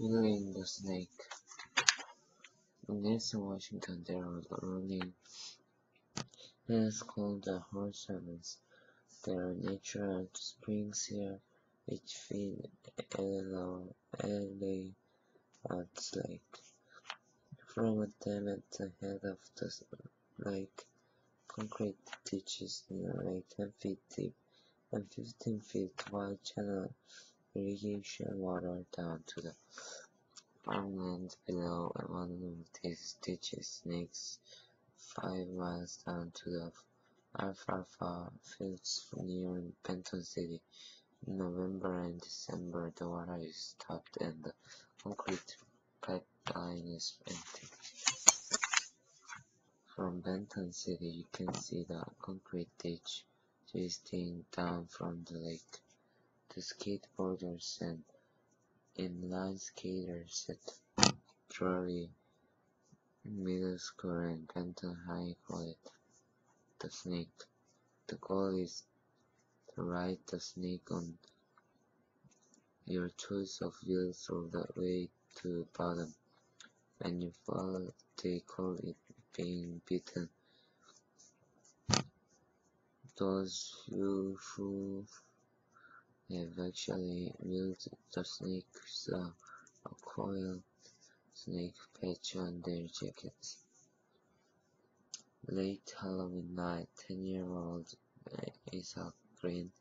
Healing the snake. In eastern Washington, there are running hills called the horse heavens. There are natural springs here, which feed Ellie Arts Lake. From them at the head of the lake, concrete ditches nearly 10 feet deep and 15 feet wide channel irrigation water down to the farmland below. One of these ditches snakes 5 miles down to the alfalfa fields near Benton City. In November and December, the water is stopped and the concrete pipeline is empty. From Benton City, you can see the concrete ditch twisting down from the lake. The skateboarders and inline skaters at Drury Middle School and Benton High call it the snake. The goal is to ride the snake on your choice of wheels all the way to the bottom. When you fall, they call it being beaten. Those who have actually wheeled the snake saw a coiled snake patch on their jackets. Late Halloween night, 10-year-old Isaac Green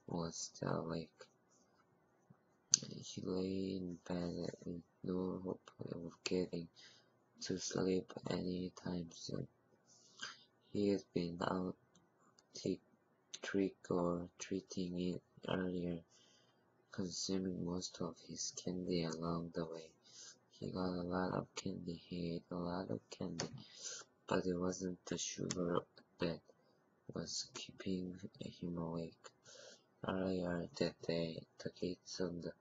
was still awake. He lay in bed with no hope of getting to sleep any time soon. He had been out trick-or-treating earlier, consuming most of his candy along the way. He got a lot of candy, he ate a lot of candy, but it wasn't the sugar that was keeping him awake. Earlier that day, the gates of the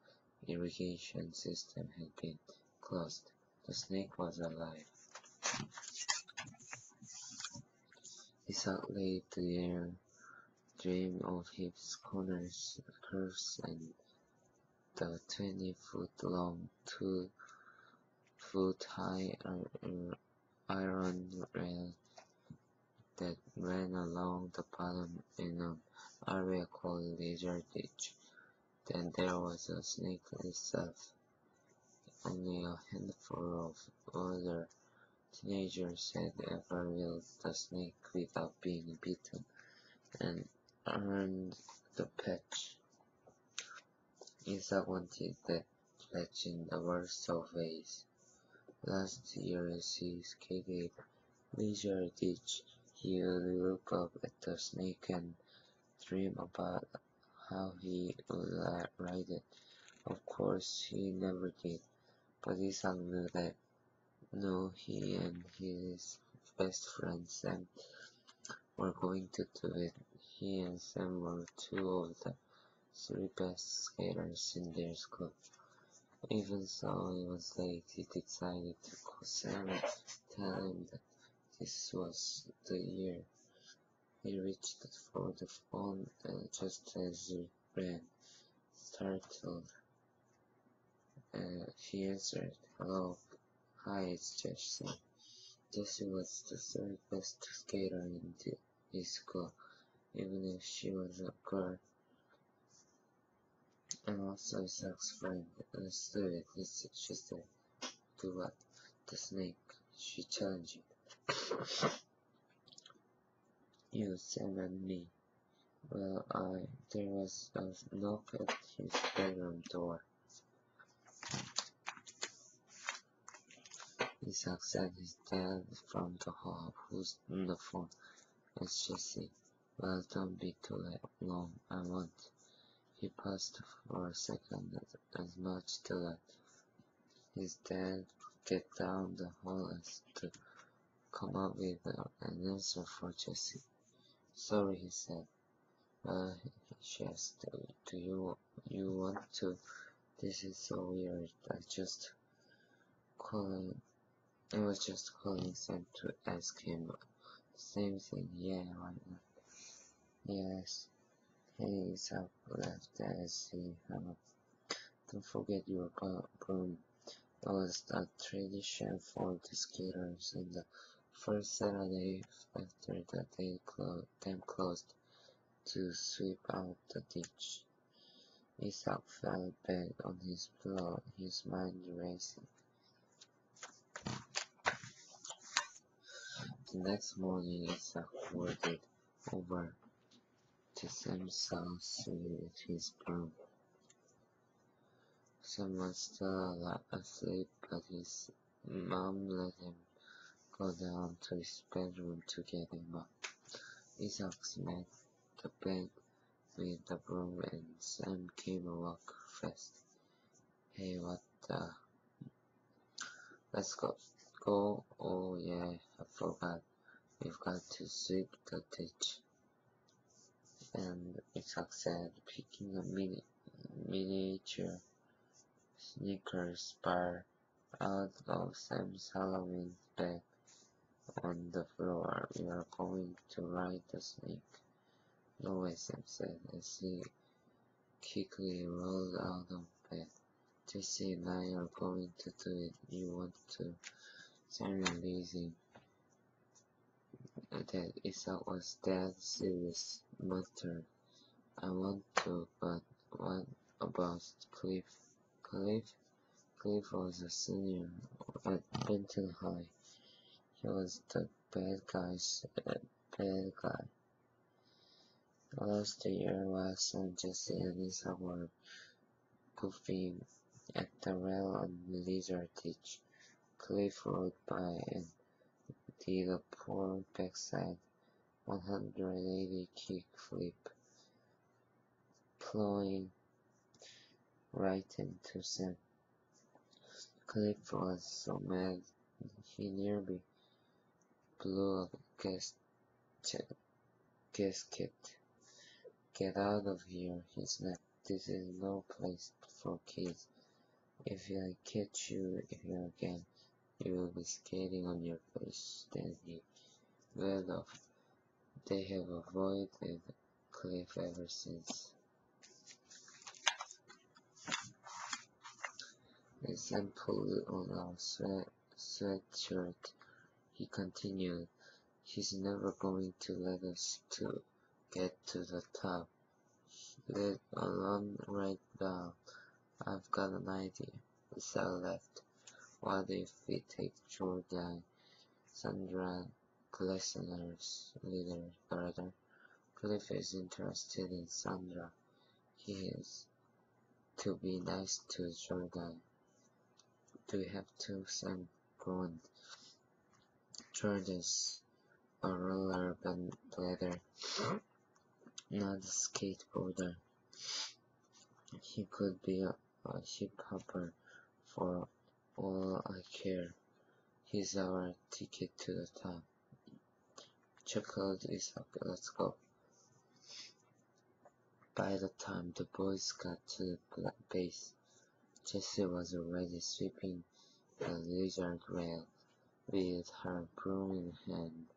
irrigation system had been closed. The snake was alive. Isaac laid there, dreamed of his corners, curves, and the 20-foot-long, 2-foot-high iron rail that ran along the bottom in an area called Lizard Ditch. Then there was the snake itself. Only a handful of other teenagers had ever wheeled the snake without being beaten and earned the patch. Isaac wanted that patch in the worst of ways. Last year as he skated Lizard Ditch, he would look up at the snake and dream about how he would ride it. Of course, he never did, but Isaac knew he and his best friend Sam were going to do it. He and Sam were 2 of the 3 best skaters in their school. Even though it was late, he decided to call Sam and tell him that this was the year. He reached for the phone just as he ran. Startled, he answered, "Hello, hi, it's Jesse." Jessie was the 3rd best skater in his school, even if she was a girl, and also Isaac's friend. Understood it, she said. "Do what?" "The snake," she challenged him. "You, Sam, and me." "Well, there was a knock at his bedroom door." Isaac said his dad from the hall. "Who's on the phone?" asked Jesse. "Well, don't be too long, I won't." He paused for a second, as much to let his dad get down the hall as to come up with an answer for Jesse. "Sorry," he said. "Well," she asked, "do you want to? This is so weird. I was just calling Sam to ask him the same thing." "Yeah, why not?" "Yes." Hey, Isaac laughed as he hung up. "Don't forget your broom." It was a tradition for the skaters on the first Saturday after the dam closed to sweep out the ditch. Isaac fell back on his pillow, his mind racing. The next morning, Isaac wandered over to Sam's house with his broom. Sam was still asleep, but his mom let him go down to his bedroom to get him up. Isaac smacked the bed with the broom and Sam came a walk fast. Hey, what the? Let's go. Go. Oh yeah, I forgot. We've got to sweep the ditch. And Isaac said, picking a miniature Snickers bar out of Sam's Halloween bag on the floor. We are going to ride the snake. No way, Sam said as he quickly rolled out of bed. Jesse and I are going to do it. You want to? Sam releasing that Isaac was dead serious, muttered. I want to, but what about Cliff? Cliff was a senior at Benton High. He was the bad guy. Last year, Wes and Jesse and Isaac were goofing at the rail on Lizard Ditch. Cliff rode by and did a poor backside 180 kickflip, plowing right into Sam. Cliff was so mad he nearly blew a gasket. Get out of here, he snapped. This is no place for kids. If I catch you here again, you will be skating on your face. Then he went off. They have avoided Cliff ever since. As Sam pulled on a sweatshirt, he continued, he's never going to let us get to the top, let alone right down. I've got an idea. Isaac left. What if we take Jordan, Sandra Glessner's little brother? Cliff is interested in Sandra. He is. To be nice to Jordan. Do we have to? Sam groaned. Jordan's a roller blader, not a skateboarder. He could be a hip hopper for all I care. He's our ticket to the top. Chuckled Isaac. Let's go. By the time the boys got to the base, Jessie was already sweeping the lizard rail with her broom in hand.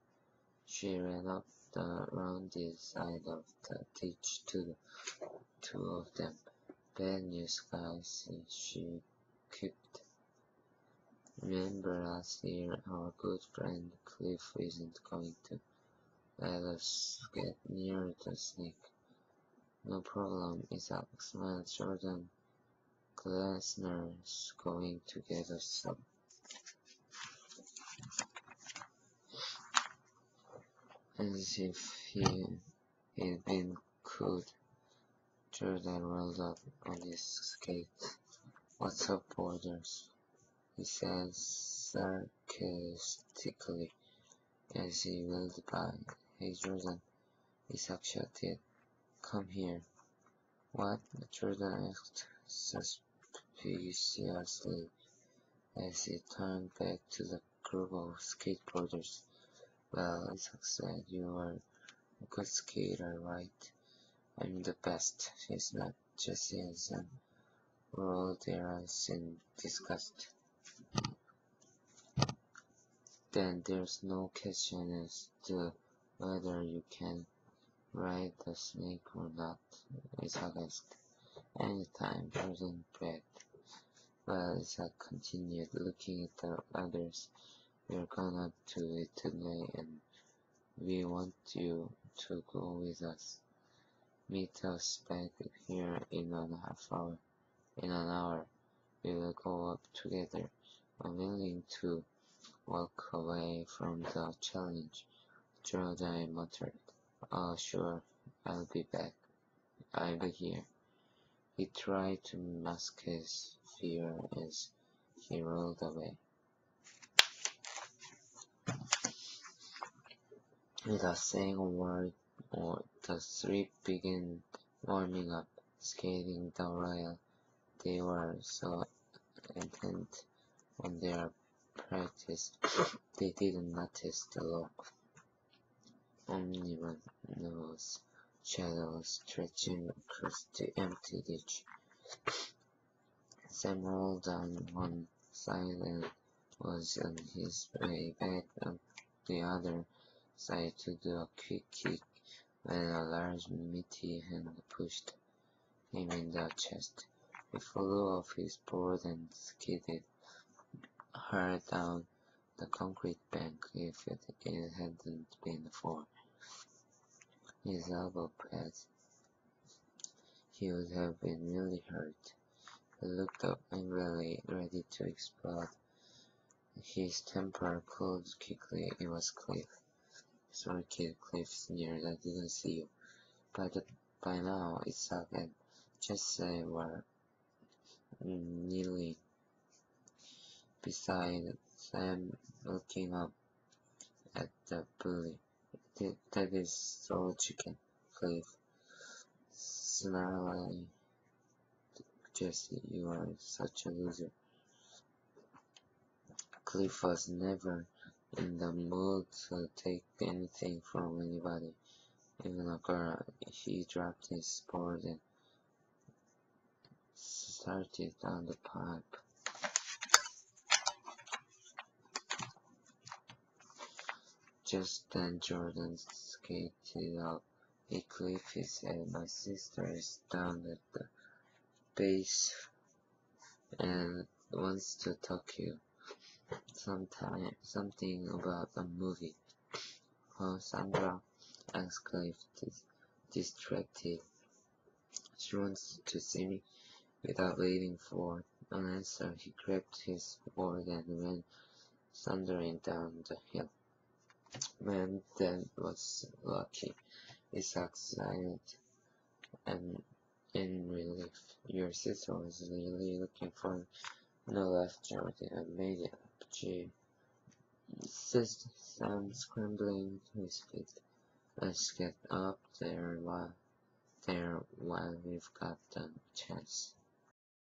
She ran up the rounded side of the ditch to the two of them. Bad news, guys, she quipped. Remember last year, our good friend Cliff isn't going to let us get near the snake. No problem, Isaac smiled. Jordan Glessner's going to get us up. As if he'd been could, Jordan rolled up on his skates. What's up, boarders? He said sarcastically as he wheeled by. Hey, Jordan, Isaac shouted. Come here. What? Jordan asked suspiciously as he turned back to the group of skateboarders. Well, Isaac said, you are a good skater, right? I'm the best. He's not. Jesse and Sam rolled their eyes in disgust. Then there's no question as to whether you can ride the snake or not, Isaac asked. Anytime, Jordan begged. While Isaac continued looking at the others. "We're gonna do it today, and we want you to go with us. Meet us back here in an hour. In an hour, we will go up together." Unwilling to walk away from the challenge, Jordan muttered, "Oh, sure, I'll be back. I'll be here." He tried to mask his fear as he rolled away. Without saying a word, the three began warming up, skating the rail. They were so intent on their practice, they didn't notice the look. Ominous shadows stretching across the empty ditch. Sam rolled down one side and was on his way back on the other side to do a quick kick when a large meaty hand pushed him in the chest. He flew off his board and skidded hard down the concrete bank. If it hadn't been for his elbow pads, he would have been really hurt. He looked up angrily, ready to explode. His temper cooled quickly. It was Cliff. "Sorry kid, Cliff sneered. "I didn't see you." By now, Isaac and Jesse were kneeling beside Sam, looking up at the bully. "That is so chicken," Cliff snarled. "Jesse, you are such a loser." Cliff was never in the mood to take anything from anybody, even a girl. He dropped his board and started down the pipe. Just then Jordan skated up. "Hey Cliff," he said, "my sister is down at the base and wants to talk to you. Something about a movie." "Oh, Sandra?" asked Cliff, distracted. "She wants to see me." Without waiting for an answer, he grabbed his board and ran thundering down the hill. "Man, that was lucky," Isaac sighed, and in relief. "Your sister was really looking for me." "No," laughed Jordan, "I made it up." "Gee," insisted Sam, scrambling to his feet. "Let's get up there while we've got the chance."